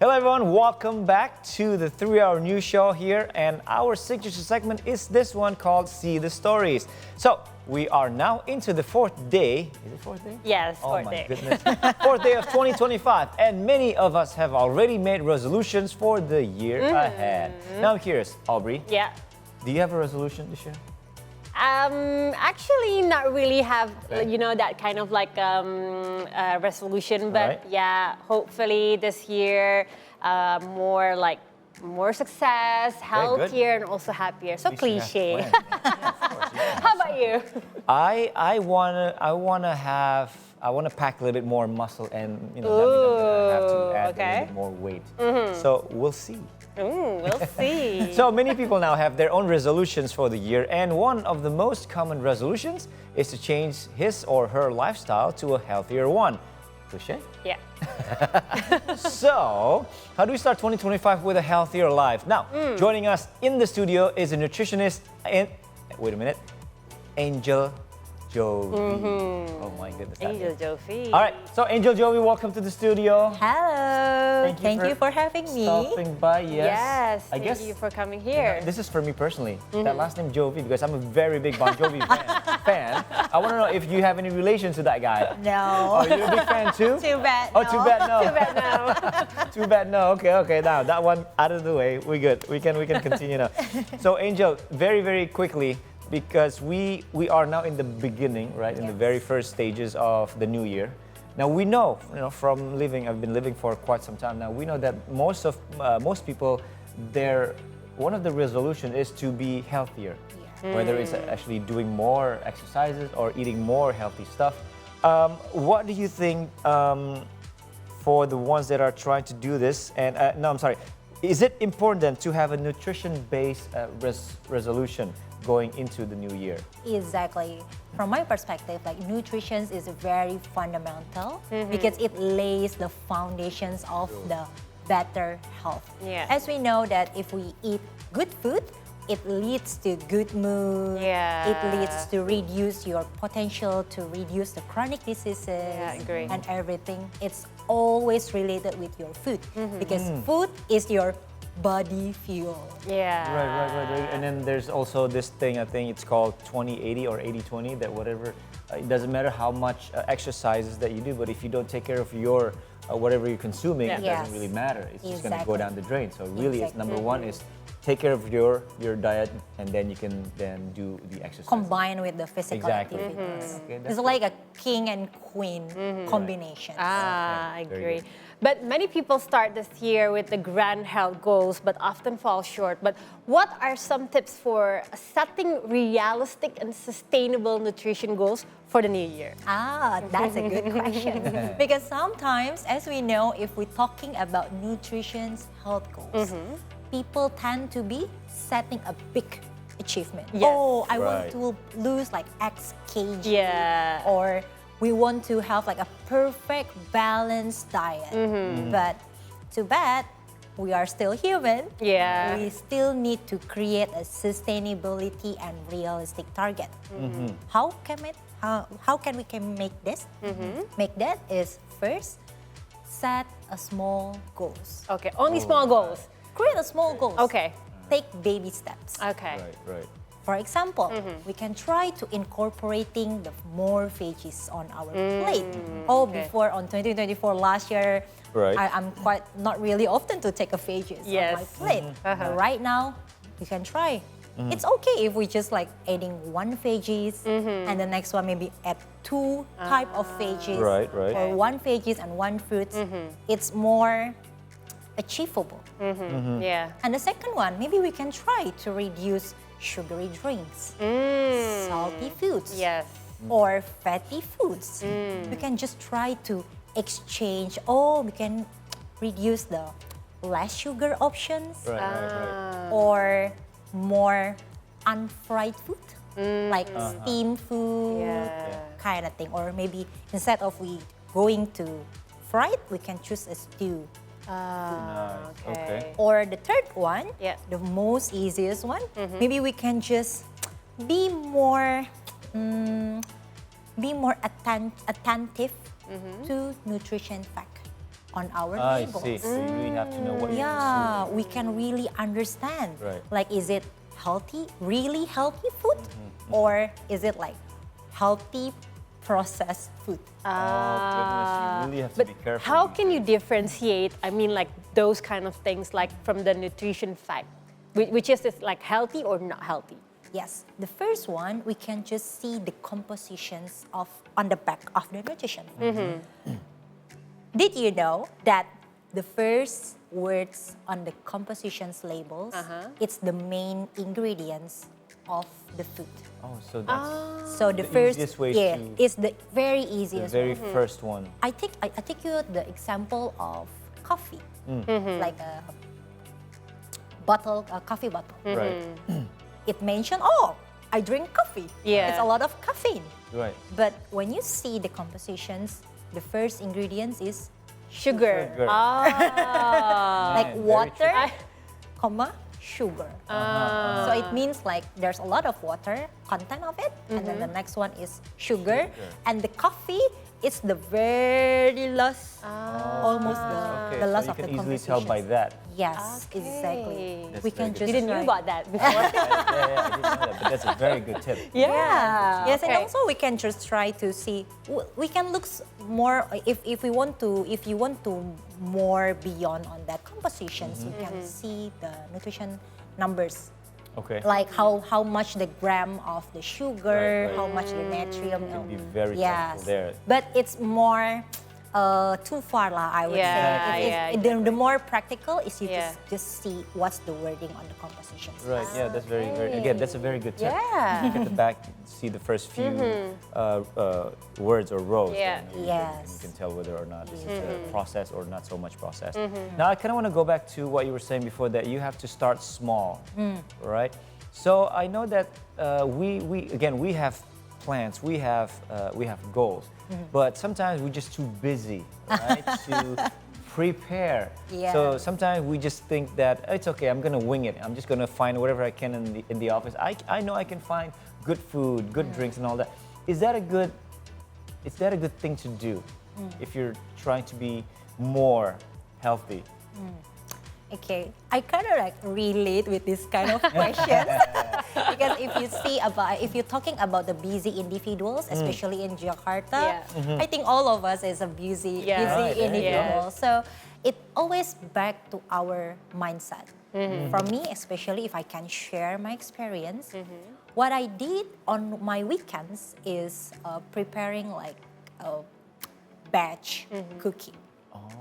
Hello everyone, welcome back to the 3-hour news show here, and our signature segment is this one called See the Stories. So we are now into the fourth day. Is it fourth day? Yes, Oh fourth my day. goodness. Fourth day of 2025, and many of us have already made resolutions for the year ahead. Now I'm curious, Aubry, Yeah. do you have a resolution this year? Actually, not really have Okay. that kind of like resolution, but Alright. yeah, hopefully this year more success, good. healthier, and also happier. So At least you cliche. have plans. Yeah, of course, yeah. How about you? I wanna pack a little bit more muscle, and that means I'm gonna have to add a okay. little bit more weight. So we'll see. We'll see. So many people now have their own resolutions for the year, and one of the most common resolutions is to change his or her lifestyle to a healthier one. Touché? Yeah. So, how do we start 2025 with a healthier life? Now, joining us in the studio is a nutritionist and, wait a minute, Angel Jovi. Oh my goodness. that Angel name. Jovi. All right, so Angel Jovi, welcome to the studio. Hello. Thank you you for having me. Stopping by, yes. Yes. I guess Thank you for coming here. this is for me personally. That last name Jovi, because I'm a very big Bon Jovi fan. I want to know if you have any relation to that guy. No. Oh, you're a big fan too? Too bad. Oh, no. too bad, no. Too bad now. Too bad, no. Okay. Now that one out of the way, we good. We can continue now. So, Angel, very quickly, because we are now in the beginning, right? In the Yes. very first stages of the new year. Now we know, from living. I've been living for quite some time now. We know that most people, one of the resolution is to be healthier. Whether it's actually doing more exercises or eating more healthy stuff. What do you think for the ones that are trying to do this? And no, I'm sorry. Is it important to have a nutrition-based resolution going into the new year? Exactly. From my perspective, nutrition is very fundamental because it lays the foundations of the better health. Yeah. As we know that if we eat good food, it leads to good mood. Yeah. It leads to reduce your potential to reduce the chronic diseases I agree. and everything. It's always related with your food because food is your body fuel. Yeah. Right. And then there's also this thing, I think it's called 20-80 or 80-20, that whatever, it doesn't matter how much exercises that you do, but if you don't take care of your, whatever you're consuming, it Yes. doesn't really matter. It's just gonna go Exactly. down the drain. So really, it's Exactly. number one is take care of your diet, and then you can then do the exercise. Combined with the physical Exactly. activities. Okay, It's like a king and queen combination. I Very agree. good. But many people start this year with the grand health goals, but often fall short. But what are some tips for setting realistic and sustainable nutrition goals for the new year? That's a good question. Because sometimes, as we know, if we're talking about nutrition's health goals, people tend to be setting a big achievement. Yes. Oh, I Right. want to lose like X kg. Yeah. Or we want to have like a perfect balanced diet. But too bad, we are still human. Yeah. We still need to create a sustainability and realistic target. How can we make this? Make that is first set a small goals. Okay, only small goals. Create a small goals. Okay. Take baby steps. Okay. Right. For example, we can try to incorporating the more veggies on our plate. Okay. Before on 2024 last year, Right. I'm quite not really often to take a veggies on my Yes. plate. But right now, we can try. It's okay if we just like adding one veggies and the next one maybe add two type of veggies. Right. Or one veggies and one fruit. It's more achievable. Yeah. And the second one, maybe we can try to reduce sugary drinks, salty foods, Yes. or fatty foods. We can just try to exchange, we can reduce the less sugar options Right. or more unfried food, like steamed food, Yeah. kind of thing. Or maybe instead of we going to fried, we can choose a stew. Nice. Okay. Or the third one, Yeah. the most easiest one, maybe we can just be more attentive to nutrition fact. on our I labels. see. So you really have to know what you're Yeah, consuming. we can really understand. Right. Like, is it healthy, really healthy food, or is it like healthy processed food? Oh, goodness, you really have to But be careful. how these can you days. differentiate, I mean, like those kind of things, like from the nutrition fact, which is this, like healthy or not healthy? Yes, the first one, we can just see the compositions of on the back of the nutrition. Did you know that the first words on the compositions labels, it's the main ingredients of the food. Oh, so that's So the The first, easiest way yeah, to- it's the very the easiest very one. first one. I take you the example of coffee, like a coffee bottle. Right. It mentioned, oh, I drink coffee. Yeah. It's a lot of caffeine. Right. But when you see the compositions, the first ingredients is Sugar. Sugar. Ah. like very water, tricky. comma, sugar. So it means like there's a lot of water content of it, and then the next one is sugar, and the coffee is the very last, almost Okay, the last so you of the can easily tell by compositions. that. Yes, Okay. exactly. That's We very can good. just Didn't know try- about that before. Yeah, I didn't know that, but that's a very good tip. Yeah. Yes, and Okay. also we can just try to see. We can look more if we want to. If you want to more beyond on that compositions, we can see the nutrition numbers, Okay. like how much the gram of the sugar, Right. how much the natrium. You can be very Yes, careful there. but it's more. Too far lah, I would Yeah, say. yeah, The more practical is you Yeah. just see what's the wording on the compositions. Right. Yeah, that's very again. That's a very good tip. Yeah. Look at the back, see the first few words or rows. Yeah. and you Yes. can tell whether or not this is processed or not so much processed. Now, I kind of want to go back to what you were saying before, that you have to start small, right? So I know that we have plans, we have goals, but sometimes we're just too busy, right, to prepare. Yeah. So sometimes we just think that it's okay, I'm gonna wing it. I'm just gonna find whatever I can in the office. I know I can find good food, good drinks, and all that. Is that a good thing to do if you're trying to be more healthy? Okay, I kind of like relate with this kind of questions because if you're talking about the busy individuals, especially in Jakarta, Yeah. I think all of us is a busy Yeah. Right, yeah, individual. So it always back to our mindset. For me, especially if I can share my experience, what I did on my weekends is preparing like a batch cooking.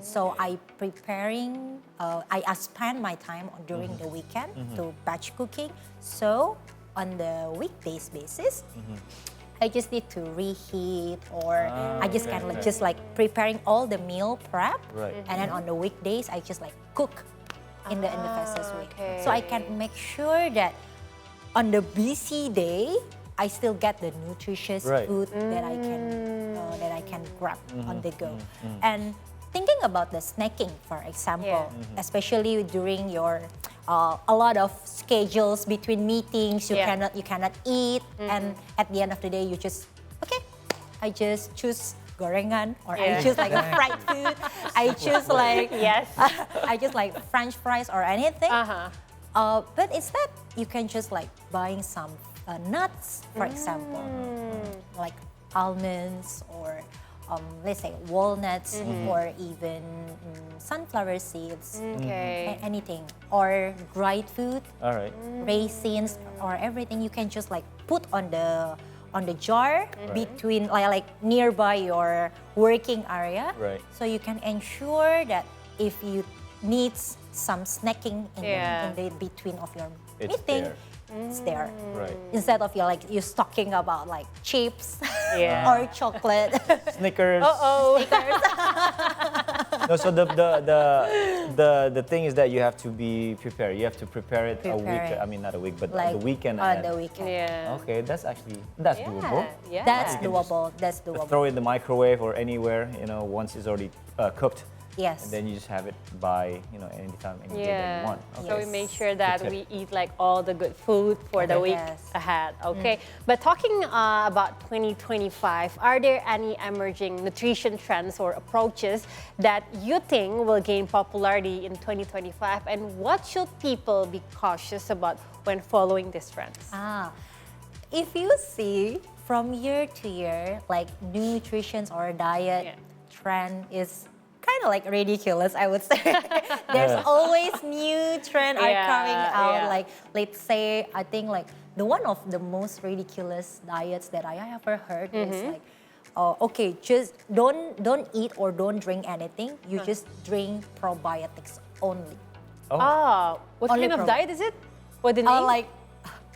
So I spend my time during the weekend to batch cooking. So on the weekdays basis, I just need to reheat, or I just okay, kind of okay. just like preparing all the meal prep, Right. and then on the weekdays I just like cook in the fastest way. okay. So I can make sure that on the busy day, I still get the nutritious Right. food that I can grab on the go. And thinking about the snacking, for example, especially during your a lot of schedules between meetings, you Yeah. cannot eat, and at the end of the day, you just I just choose gorengan, or I Yeah. choose like a fried food. I choose like Yes. I just like French fries or anything. But instead, you can just like buying some nuts, for example, like almonds, or let's say walnuts, or even sunflower seeds, Okay. anything, or dried food, All right. raisins, or everything. You can just like put on the jar between like nearby your working area. Right. So you can ensure that if you need some snacking in the between of your It's meeting, there. it's there. Right. Instead of you talking about like chips Yeah. or chocolate. Snickers. Snickers. No, so the thing is that you have to be prepared. You have to prepare it a week. Prepare it. I mean, not a week, but Like the weekend on ahead. the weekend. Yeah. Okay, that's doable. Yeah. That's You can just doable. That's doable. Throw it in the microwave or anywhere. Once it's already cooked, Yes. And then you just have it by, anytime, any day that you want. So we Okay. make sure that Good we tip. eat like all the good food for the week Yes. ahead. Okay. But talking about 2025, are there any emerging nutrition trends or approaches that you think will gain popularity in 2025? And what should people be cautious about when following these trends? If you see from year to year, like nutrition or diet trend is kind of like ridiculous, I would say. There's always new trend are coming out. Like, let's say, I think like the one of the most ridiculous diets that I ever heard is like, okay, just don't eat or don't drink anything. You just drink probiotics only. What Only kind of prob- diet is it? What the name? Like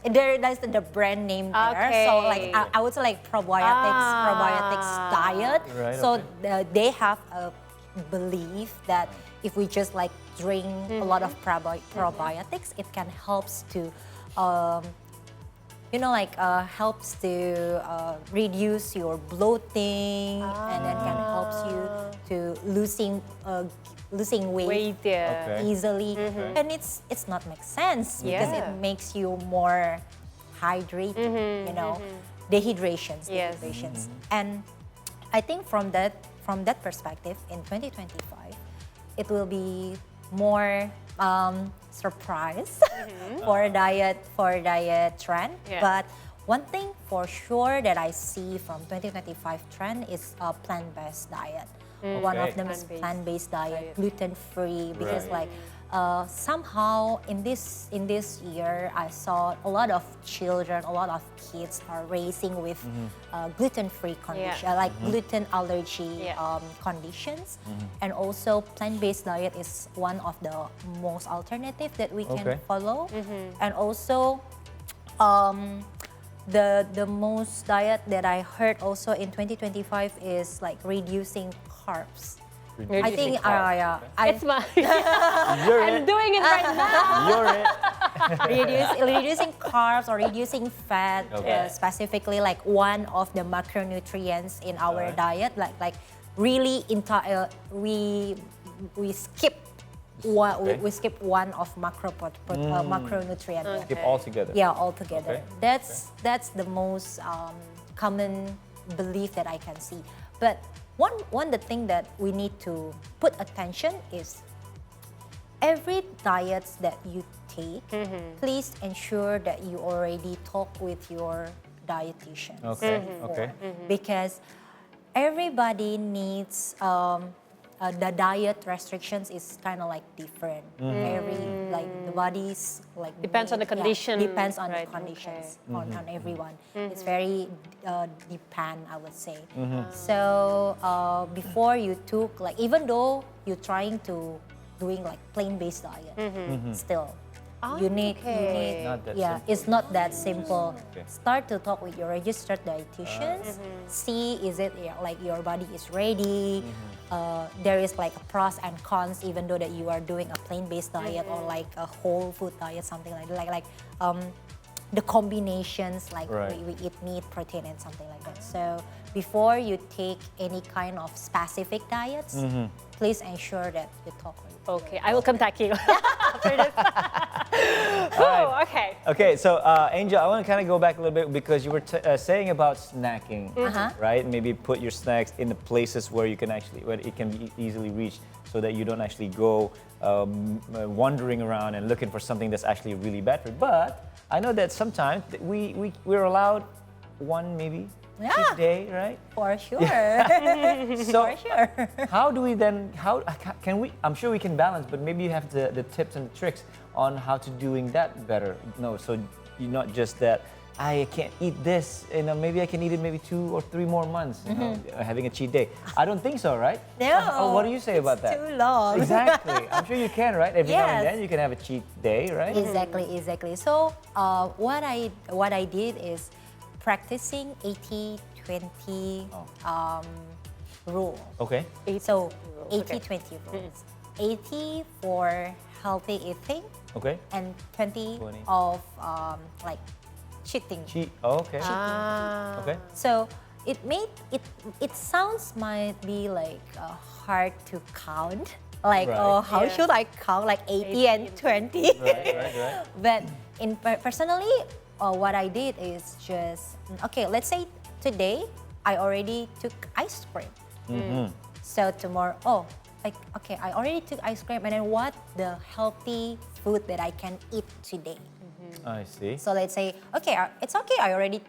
that's the brand name there. So like Okay. I would say like probiotics diet. Right, So okay. they have a belief that if we just like drink a lot of probiotics, it can helps to helps to reduce your bloating, and then can helps you to losing weight Okay. easily. And it's not make sense because Yeah. it makes you more hydrated, dehydrations. Yes. And I think from that perspective, in 2025, it will be more surprise for diet trend. Yeah. But one thing for sure that I see from 2025 trend is a plant-based diet. One of Okay. them is Plant-based plant-based diet, diet. gluten-free, because Right. like somehow in this year I saw a lot of children, a lot of kids are raising with gluten-free condition, like gluten allergy conditions, and also plant-based diet is one of the most alternative that we can Okay. follow, and also the most diet that I heard also in 2025 is like reducing carbs. I think It's my. You're I'm it. doing it right now. You're it. reducing carbs or reducing fat, Okay. specifically like one of the macronutrients in our Alright. diet, like really we skip one, Okay. we skip one of macronutrient. Skip all together. Yeah, altogether. Okay. That's the most common belief that I can see. But one the thing that we need to put attention is every diet that you take, please ensure that you already talk with your dietitian. Okay, before. okay. Because everybody needs the diet restrictions is kind of like different. Every like the body's like Depends on the condition, depends on right, the conditions okay. on everyone. It's very depend, I would say. So before you took like, even though you're trying to doing like plain-based diet, still you need Not that yeah, simple. it's not that simple. Okay. Start to talk with your registered dietitians. See, is it like your body is ready? There is like a pros and cons, even though that you are doing a plant-based diet or like a whole food diet, something like that. Like the combinations, like Right. we eat meat, protein, and something like that. So before you take any kind of specific diets, please ensure that you talk with. Okay, I will contact you after this. Oh, okay. Okay, so Angel, I want to kind of go back a little bit because you were saying about snacking, right? Maybe put your snacks in the places where you can actually, where it can be easily reached, so that you don't actually go wandering around and looking for something that's actually really bad for you. But I know that sometimes we're allowed one maybe cheat day, right? For sure. So For sure. how do we then, how can we, I'm sure we can balance, but maybe you have the tips and tricks on how to doing that better. No, so you're not just that, I can't eat this, maybe I can eat it maybe 2 or 3 more months, having a cheat day. I don't think so, right? No. What do you say about that? Too long. Exactly. I'm sure you can, right? Every now and Yes. then you can have a cheat day, right? Exactly. So what I did is practicing 80-20 rule. Okay. So rules, okay. 80-20 rules. 80 for healthy eating Okay. and 20 20. of like cheating. Cheat. Oh, okay. Ah. Okay. So it sounds might be like hard to count. Like, Right. oh, how Yeah. should I count? Like 80 and 20. Right. But personally, what I did is just, okay, let's say today I already took ice cream. So tomorrow, okay, I already took ice cream, and then what the healthy food that I can eat today? I see. So let's say, okay, it's okay, I already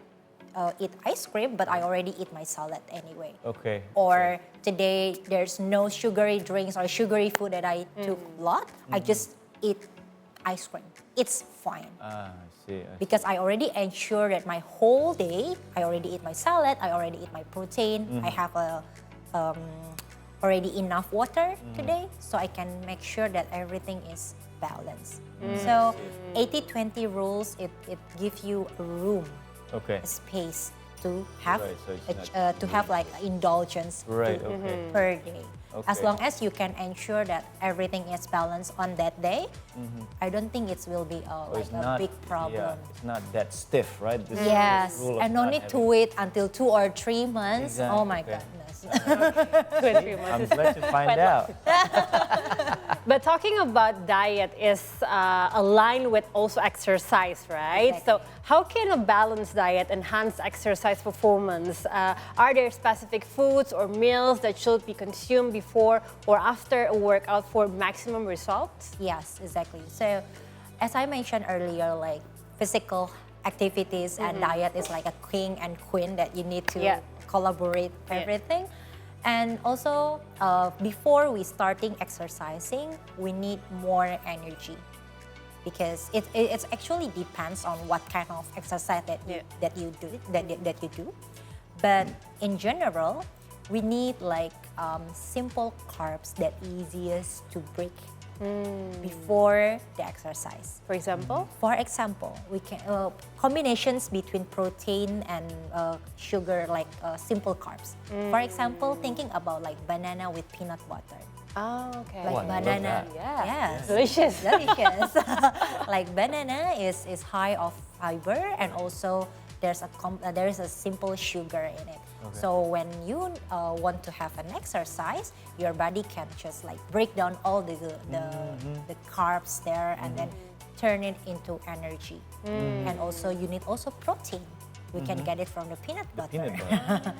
eat ice cream, but I already eat my salad anyway. Okay. Or today there's no sugary drinks or sugary food that I took a lot. I just eat ice cream. It's fine. I see. Because I already ensure that my whole day, I already eat my salad, I already eat my protein, I have already enough water today, so I can make sure that everything is balanced. So 80-20 rules, it gives you room, Okay. a space to have Right, so it's to have like indulgence Right. food Okay. per day. As Okay. long as you can ensure that everything is balanced on that day, I don't think it will be So like it's a not, big problem. Yeah, it's not that stiff, right? This Yes, rule of and no not need to having- wait until 2 or 3 months. Exactly, Oh my okay. goodness. 2 and 3 months I'm is glad to find out. But talking about diet is aligned with also exercise, right? Exactly. So how can a balanced diet enhance exercise performance? Are there specific foods or meals that should be consumed before or after a workout for maximum results? Yes, exactly. So, as I mentioned earlier, like physical activities and diet is like a king and queen that you need to Yeah. collaborate everything. And also, before we starting exercising, we need more energy because it actually depends on what kind of exercise that you do. But in general, we need like simple carbs that easiest to break before the exercise. For example? For example, we can combinations between protein and sugar, like simple carbs. For example, thinking about like banana with peanut butter. Oh, okay. Like I love banana, that. Yeah. yes, Delicious. delicious. Like banana is high of fiber, and also there is a simple sugar in it. Okay. So when you want to have an exercise, your body can just like break down all the carbs there and then turn it into energy. And also you need also protein. We can get it from the peanut butter. Peanut butter.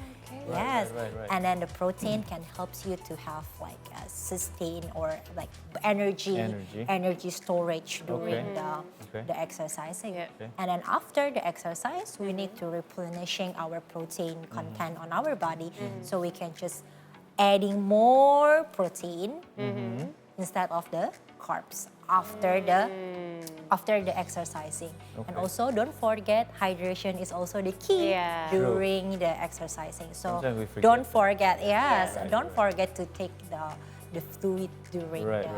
Yes, right. and then the protein can helps you to have like a sustain or like energy storage during the exercising. Yeah. Okay. And then after the exercise, we need to replenishing our protein content on our body, so we can just adding more protein instead of the carbs after the exercising. And Okay. also don't forget hydration is also the key Yeah. during the exercising. So Sometimes we forget don't that. forget, yes, Right, don't right. forget to take the fluid during Right.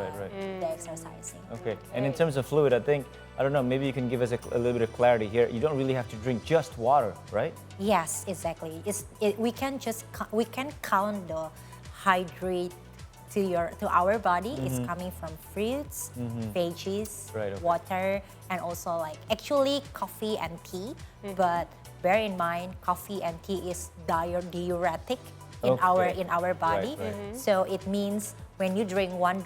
the exercising. Okay. And in terms of fluid, I think, I don't know, maybe you can give us a little bit of clarity here. You don't really have to drink just water, right? Yes, exactly. We can count the hydrate to our body is coming from fruits, veggies, Right, okay. water, and also like actually coffee and tea. But bear in mind, coffee and tea is diuretic in Okay. our body. Right. So it means when you drink one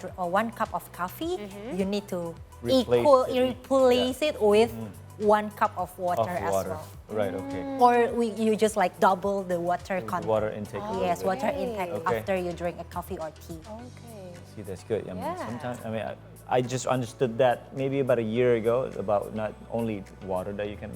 cup of coffee, you need to replace it with 1 cup of water as well. Right, okay. Or you just like double the water The content. water intake. a little Yes, bit. water intake Okay. after you drink a coffee or tea. Okay. See, that's good. I mean, Yeah. sometimes, I just understood that maybe about a year ago about not only water that you can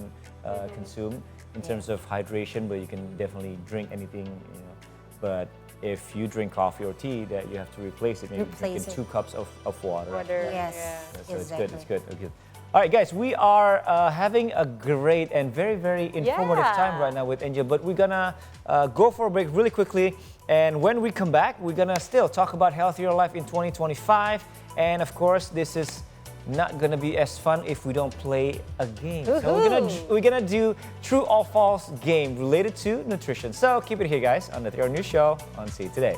consume in terms of hydration, but you can definitely drink anything, you know. But if you drink coffee or tea, that you have to replace it. Maybe Replace drinking it. 2 cups of water. Water. Yes. Yeah. So it's Exactly. good. It's good. Okay. All right, guys, we are having a great and very, very informative Yeah. time right now with Angel, but we're gonna go for a break really quickly. And when we come back, we're gonna still talk about healthier life in 2025. And of course, this is not gonna be as fun if we don't play a game. So we're gonna do true or false game related to nutrition. So keep it here, guys, on the Your New Show on See Today.